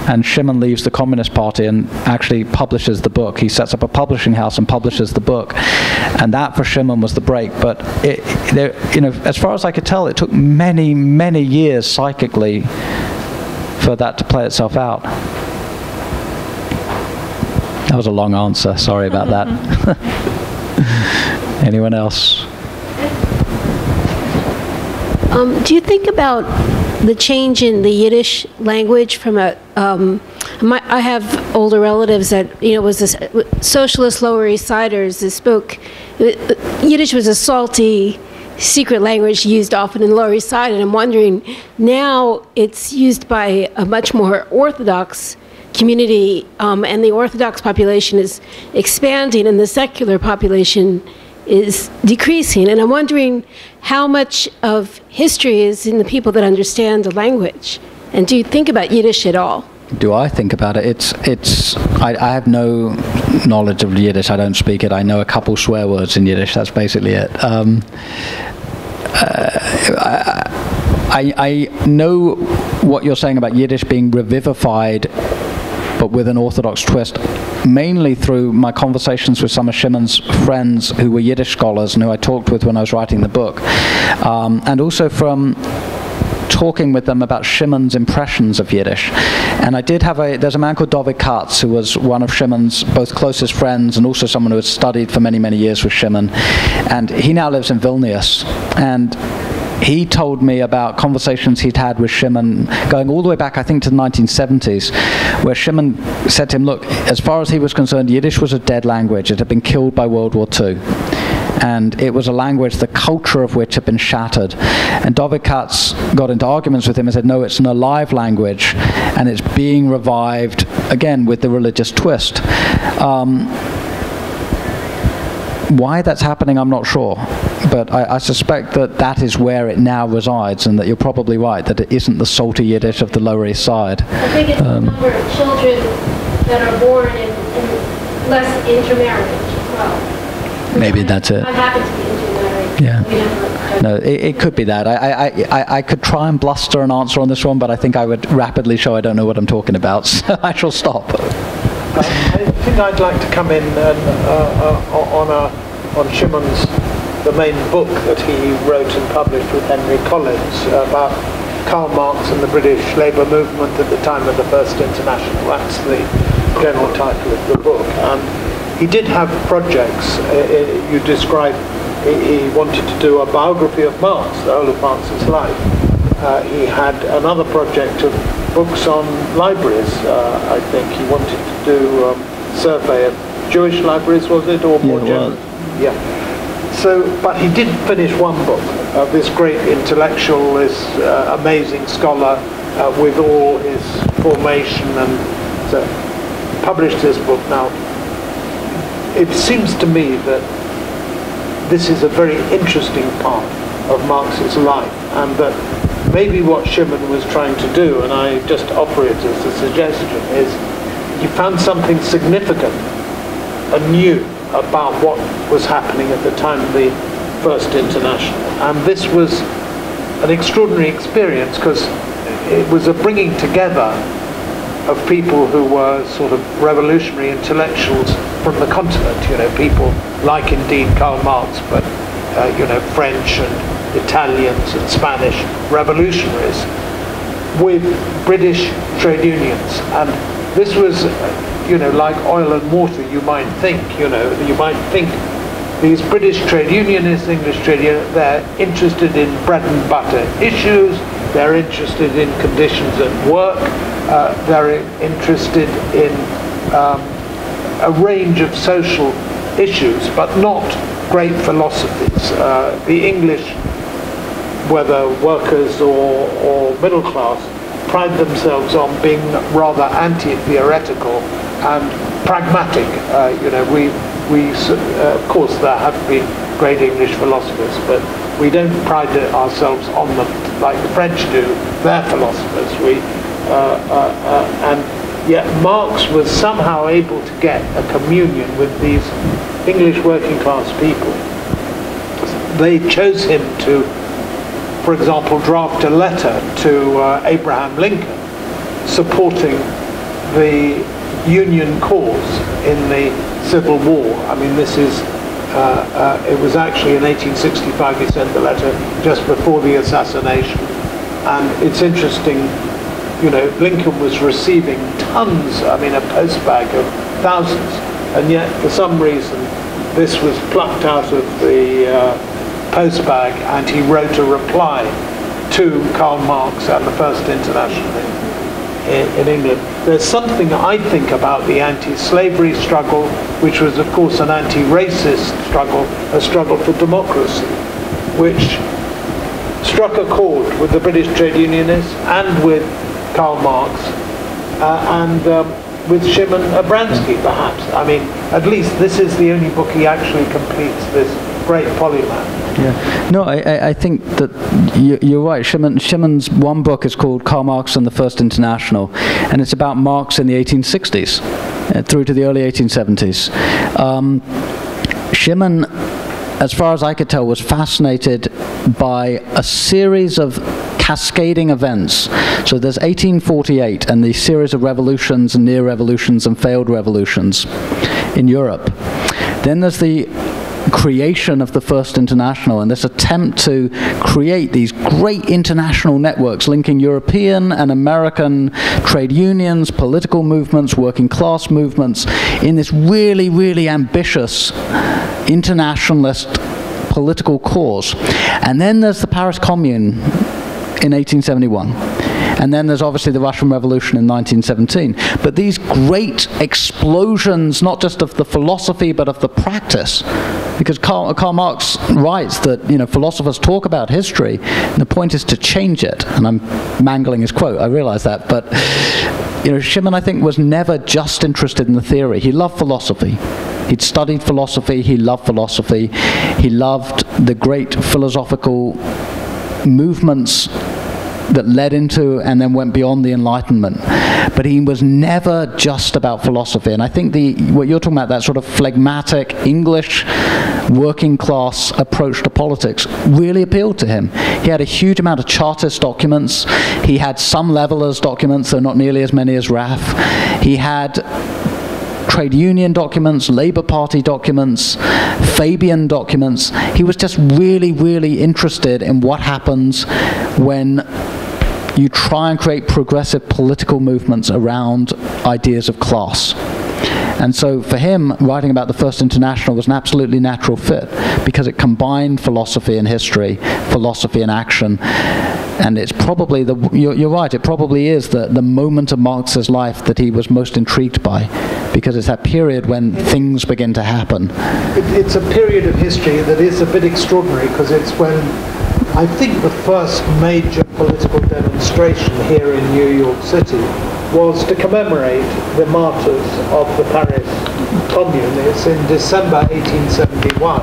And Chimen leaves the Communist Party and actually publishes the book. He sets up a publishing house and publishes the book. And that, for Chimen, was the break. But, you know, as far as I could tell, it took many, many years psychically for that to play itself out. That was a long answer. Sorry about that. Anyone else? Do you think about the change in the Yiddish language from a? I have older relatives that was this socialist Lower East Siders that spoke. Yiddish was a salty, secret language used often in the Lower East Side, and I'm wondering now it's used by a much more Orthodox community, and the Orthodox population is expanding, and the secular population is decreasing. And I'm wondering how much of history is in the people that understand the language. And do you think about Yiddish at all? Do I think about it? I have no knowledge of Yiddish. I don't speak it. I know a couple swear words in Yiddish. That's basically it. I know what you're saying about Yiddish being revivified, but with an Orthodox twist, mainly through my conversations with some of Chimen's friends who were Yiddish scholars and who I talked with when I was writing the book, and also from talking with them about Chimen's impressions of Yiddish. And I did have there's a man called David Katz, who was one of Chimen's both closest friends and also someone who had studied for many, many years with Chimen. And he now lives in Vilnius. And he told me about conversations he'd had with Chimen going all the way back, I think, to the 1970s, where Chimen said to him, look, as far as he was concerned, Yiddish was a dead language. It had been killed by World War II. And it was a language, the culture of which had been shattered. And David Katz got into arguments with him and said, no, it's an alive language, and it's being revived, again, with the religious twist. Why that's happening, I'm not sure. But I suspect that that is where it now resides, and that you're probably right, that it isn't the salty Yiddish of the Lower East Side. I think it's the number of children that are born in less intermarriage as well. Maybe that's it. I happen to be intermarried. Yeah. No, it could be that. I could try and bluster an answer on this one, but I think I would rapidly show I don't know what I'm talking about, so I shall stop. I think I'd like to come in on Chimen's, the main book that he wrote and published with Henry Collins about Karl Marx and the British labour movement at the time of the First International. That's the general title of the book. He did have projects. You described he wanted to do a biography of Marx, the whole of Marx's life. He had another project of books on libraries. I think he wanted to do a survey of Jewish libraries, was it, or more general? Yeah. So, but he did finish one book of this great intellectual, this amazing scholar with all his formation, and so published this book. Now, it seems to me that this is a very interesting part of Marx's life, and that maybe what Chimen was trying to do, and I just offer it as a suggestion, is he found something significant and new about what was happening at the time of the First International. And this was an extraordinary experience because it was a bringing together of people who were sort of revolutionary intellectuals from the continent, people like indeed Karl Marx, but French and Italians and Spanish revolutionaries with British trade unions. And this was like oil and water, you might think these British trade unionists, English trade unionists, they're interested in bread and butter issues, they're interested in conditions at work, they're interested in a range of social issues, but not great philosophies. The English, whether workers or middle class, pride themselves on being rather anti-theoretical and pragmatic. Of course, there have been great English philosophers, but we don't pride ourselves on them like the French do, their philosophers. And yet Marx was somehow able to get a communion with these English working class people. They chose him to, for example, draft a letter to Abraham Lincoln supporting the Union cause in the Civil War. I mean, this is, it was actually in 1865 he sent the letter just before the assassination. And it's interesting Lincoln was receiving tons, a postbag of thousands, and yet for some reason this was plucked out of the postbag, and he wrote a reply to Karl Marx and the First International in England. There's something, I think, about the anti-slavery struggle, which was of course an anti-racist struggle, a struggle for democracy, which struck a chord with the British trade unionists and with Karl Marx and with Chimen Abramsky, perhaps. At least this is the only book he actually completes, this great polymath. Yeah. No, I think that you're right. Chimen's one book is called Karl Marx and the First International, and it's about Marx in the 1860s through to the early 1870s. Chimen, as far as I could tell, was fascinated by a series of cascading events. So there's 1848 and the series of revolutions and near revolutions and failed revolutions in Europe. Then there's the creation of the First International and this attempt to create these great international networks linking European and American trade unions, political movements, working class movements in this really, really ambitious internationalist political cause. And then there's the Paris Commune in 1871. And then there's obviously the Russian Revolution in 1917. But these great explosions, not just of the philosophy, but of the practice, because Karl Marx writes that, philosophers talk about history, and the point is to change it. And I'm mangling his quote, I realize that. But, Chimen, I think, was never just interested in the theory. He loved philosophy. He'd studied philosophy, he loved philosophy, he loved the great philosophical movements that led into and then went beyond the Enlightenment. But he was never just about philosophy. And I think what you're talking about, that sort of phlegmatic English working class approach to politics, really appealed to him. He had a huge amount of Chartist documents. He had some levelers documents, though not nearly as many as RAF. He had trade union documents, Labour Party documents, Fabian documents. He was just really, really interested in what happens when you try and create progressive political movements around ideas of class. And so for him, writing about the First International was an absolutely natural fit, because it combined philosophy and history, philosophy and action. And it's probably, you're right, it probably is the moment of Marx's life that he was most intrigued by, because it's that period when things begin to happen. It's a period of history that is a bit extraordinary, because it's when I think the first major political demonstration here in New York City was to commemorate the martyrs of the Paris Commune. It's in December 1871.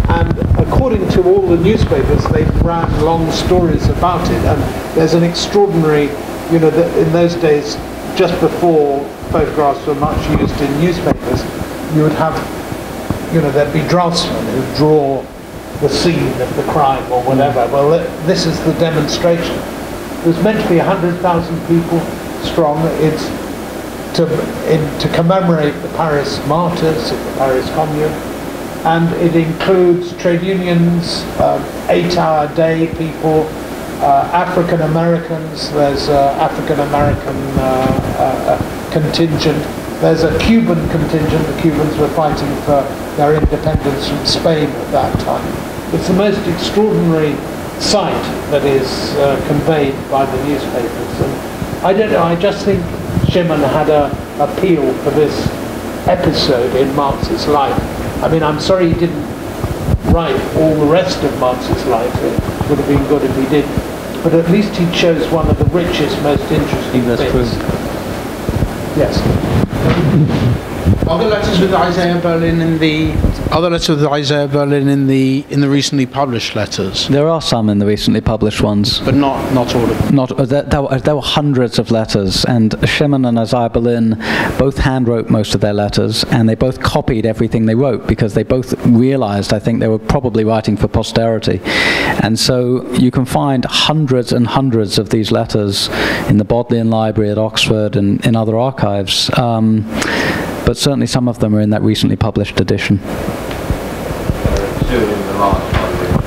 And according to all the newspapers, they ran long stories about it. And there's an extraordinary, in those days, just before photographs were much used in newspapers, you would have, there'd be draftsmen who'd draw the scene of the crime or whatever. Well, this is the demonstration. It was meant to be 100,000 people strong. It's to commemorate the Paris martyrs of the Paris Commune. And it includes trade unions, 8-hour day people, African Americans. There's an African American contingent. There's a Cuban contingent. The Cubans were fighting for their independence from Spain at that time. It's the most extraordinary sight that is conveyed by the newspapers. And I don't know, I just think Chimen had an appeal for this episode in Marx's life. I'm sorry he didn't write all the rest of Marx's life. It would have been good if he did. But at least he chose one of the richest, most interesting things. True. Yes. Are the letters with Isaiah Berlin in the recently published letters? There are some in the recently published ones, but not all of them. There were hundreds of letters, and Chimen and Isaiah Berlin both handwrote most of their letters, and they both copied everything they wrote, because they both realized, I think, they were probably writing for posterity. And so you can find hundreds and hundreds of these letters in the Bodleian Library at Oxford and in other archives. But certainly some of them are in that recently published edition.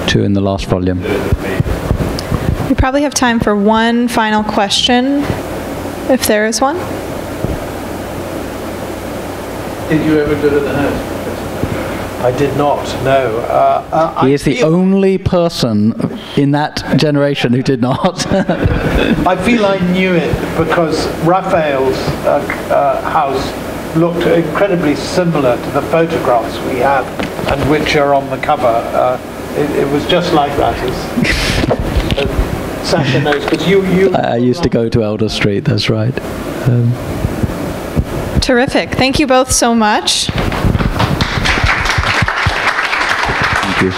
Two in the last volume. We probably have time for one final question. if there is one. Did you ever go to the house? I did not, no. He is the only person in that generation who did not. I feel I knew it because Raphael's house looked incredibly similar to the photographs we have and which are on the cover. It was just like that. Sasha knows, because you I used to go to Elder Street, that's right. Terrific. Thank you both so much. Thank you.